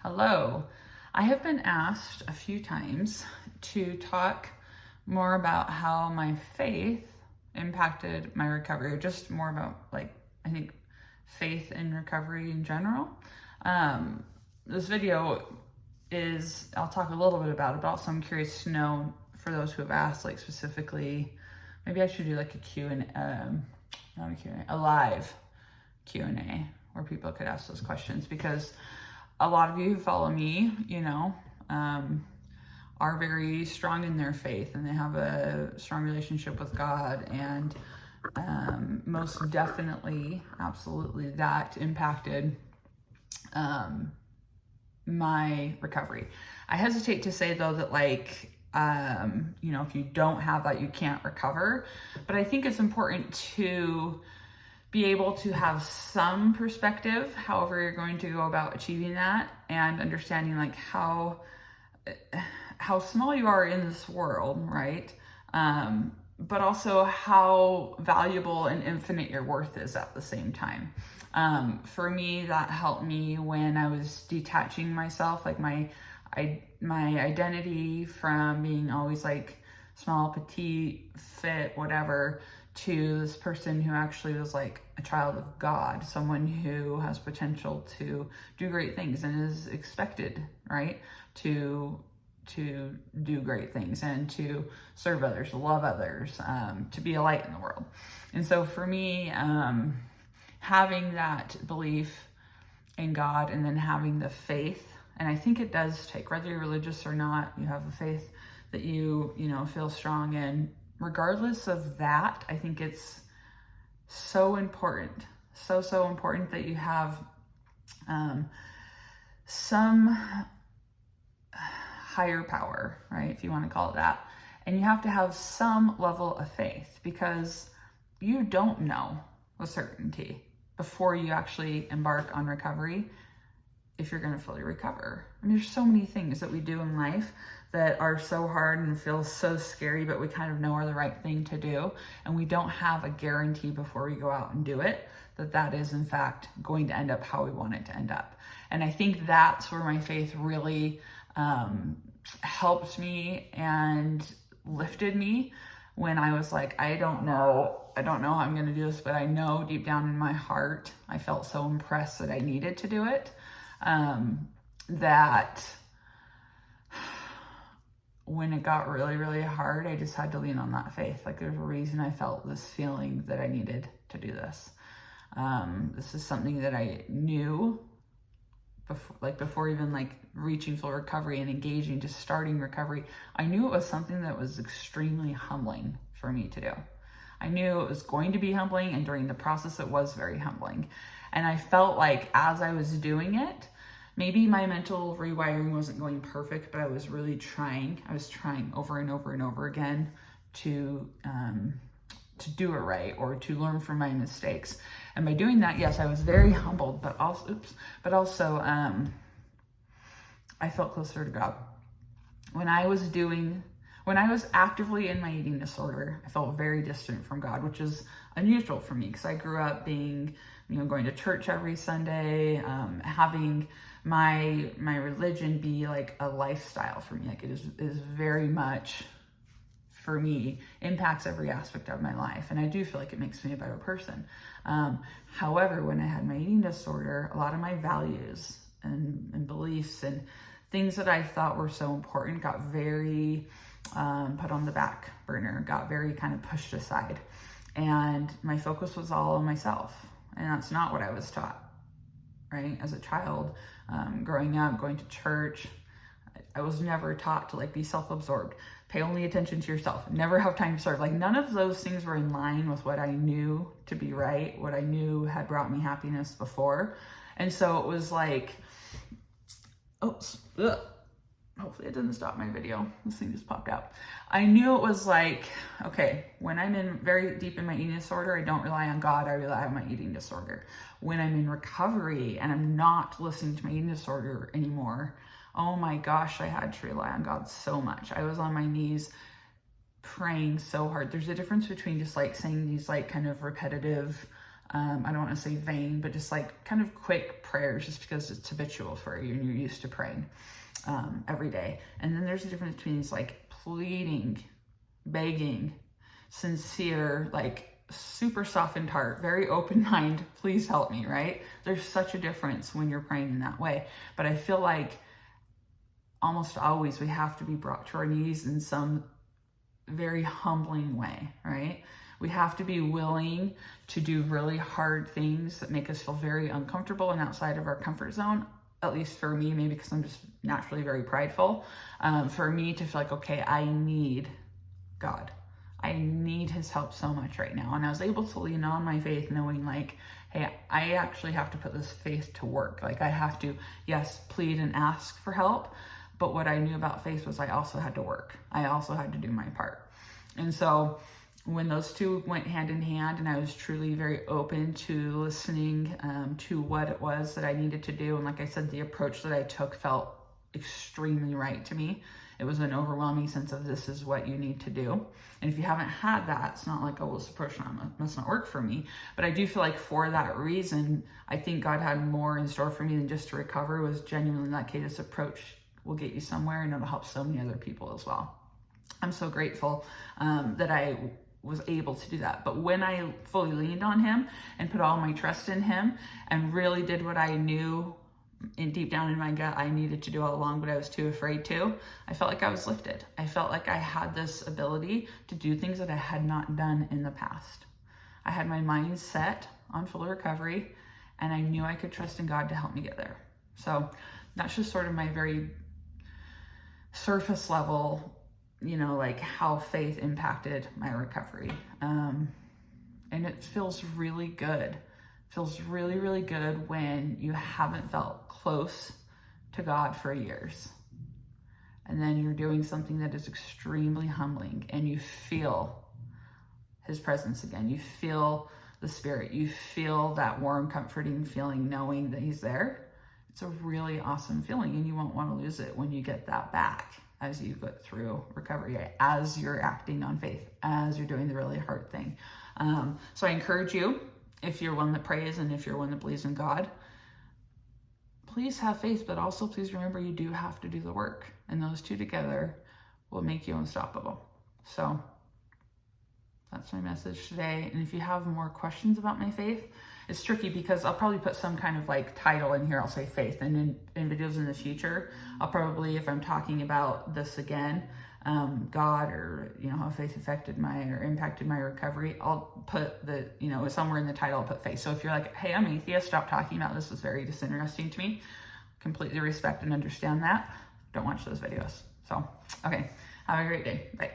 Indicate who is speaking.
Speaker 1: Hello. I have been asked a few times to talk more about how my faith impacted my recovery, or just more about, I think faith in recovery in general. This video I'll talk a little bit about it, but also I'm curious to know, for those who have asked, specifically, maybe I should do a a live Q&A where people could ask those questions, because a lot of you who follow me, are very strong in their faith and they have a strong relationship with God, and most definitely, absolutely, that impacted my recovery. I hesitate to say, though, that if you don't have that, you can't recover. But I think it's important to be able to have some perspective, however you're going to go about achieving that, and understanding how small you are in this world, right? But also how valuable and infinite your worth is at the same time. For me, that helped me when I was detaching myself, my identity from being always small, petite, fit, whatever, to this person who actually was a child of God, someone who has potential to do great things and is expected, right, to do great things and to serve others, to love others, to be a light in the world. And so for me, having that belief in God and then having the faith, and I think it does take, whether you're religious or not, you have a faith that you feel strong in. Regardless of that, I think it's so important, so important that you have some higher power, right, if you want to call it that. And you have to have some level of faith, because you don't know with certainty before you actually embark on recovery if you're going to fully recover. There's so many things that we do in life that are so hard and feel so scary, but we kind of know are the right thing to do. And we don't have a guarantee before we go out and do it that is in fact going to end up how we want it to end up. And I think that's where my faith really helped me and lifted me, when I was I don't know how I'm going to do this, but I know deep down in my heart, I felt so impressed that I needed to do it. That when it got really, really hard, I just had to lean on that faith. There's a reason I felt this feeling that I needed to do this. This is something that I knew before even reaching full recovery and engaging, just starting recovery. I knew it was something that was extremely humbling for me to do. I knew it was going to be humbling, and during the process, it was very humbling. And I felt as I was doing it, maybe my mental rewiring wasn't going perfect, but I was really trying. I was trying over and over and over again to do it right, or to learn from my mistakes. And by doing that, yes, I was very humbled, but also I felt closer to God. When I was actively in my eating disorder, I felt very distant from God, which is unusual for me, because I grew up being, going to church every Sunday, having my religion be a lifestyle for me. It is very much, for me, impacts every aspect of my life. And I do feel it makes me a better person. However, when I had my eating disorder, a lot of my values and beliefs and things that I thought were so important got very put on the back burner, got very kind of pushed aside. And my focus was all on myself. And that's not what I was taught, right? As a child, growing up, going to church, I was never taught to be self-absorbed, pay only attention to yourself, never have time to serve. None of those things were in line with what I knew to be right, what I knew had brought me happiness before. And so it was hopefully it didn't stop my video. This thing just popped out. I knew it was okay, when I'm very deep in my eating disorder, I don't rely on God, I rely on my eating disorder. When I'm in recovery and I'm not listening to my eating disorder anymore, oh my gosh, I had to rely on God so much. I was on my knees praying so hard. There's a difference between just saying these kind of repetitive I don't want to say vain, but just like kind of quick prayers, just because it's habitual for you and you're used to praying every day. And then there's a difference between these like pleading, begging, sincere, like super softened heart, very open mind, please help me, right? There's such a difference when you're praying in that way. But I feel like almost always we have to be brought to our knees in some very humbling way, right? We have to be willing to do really hard things that make us feel very uncomfortable and outside of our comfort zone. At least for me, maybe because I'm just naturally very prideful. For me to feel like, okay, I need God. I need his help so much right now. And I was able to lean on my faith knowing like, hey, I actually have to put this faith to work. Like I have to, yes, plead and ask for help. But what I knew about faith was I also had to work. I also had to do my part. And so when those two went hand in hand and I was truly very open to listening to what it was that I needed to do. And like I said, the approach that I took felt extremely right to me. It was an overwhelming sense of this is what you need to do. And if you haven't had that, it's not like, oh, well, this approach must not work for me. But I do feel like for that reason, I think God had more in store for me than just to recover. It was genuinely like, okay, this approach will get you somewhere and it'll help so many other people as well. I'm so grateful that I was able to do that. But when I fully leaned on him and put all my trust in him and really did what I knew in deep down in my gut I needed to do all along, but I was too afraid to, I felt like I was lifted. I felt like I had this ability to do things that I had not done in the past. I had my mind set on full recovery and I knew I could trust in God to help me get there. So that's just sort of my very surface level, like how faith impacted my recovery. And it feels really good. Feels really, really good when you haven't felt close to God for years. And then you're doing something that is extremely humbling and you feel his presence again. You feel the Spirit. You feel that warm, comforting feeling knowing that he's there. It's a really awesome feeling and you won't want to lose it when you get that back as you go through recovery, as you're acting on faith, as you're doing the really hard thing. So I encourage you, if you're one that prays and if you're one that believes in God, please have faith, but also please remember you do have to do the work. And those two together will make you unstoppable. So that's my message today. And if you have more questions about my faith, it's tricky because I'll probably put some kind of like title in here. I'll say faith. And in videos in the future, I'll probably, if I'm talking about this again, God or, how faith affected or impacted my recovery, I'll put somewhere in the title, I'll put faith. So if you're like, hey, I'm atheist, stop talking about this. It's very disinteresting to me. Completely respect and understand that. Don't watch those videos. So, okay. Have a great day. Bye.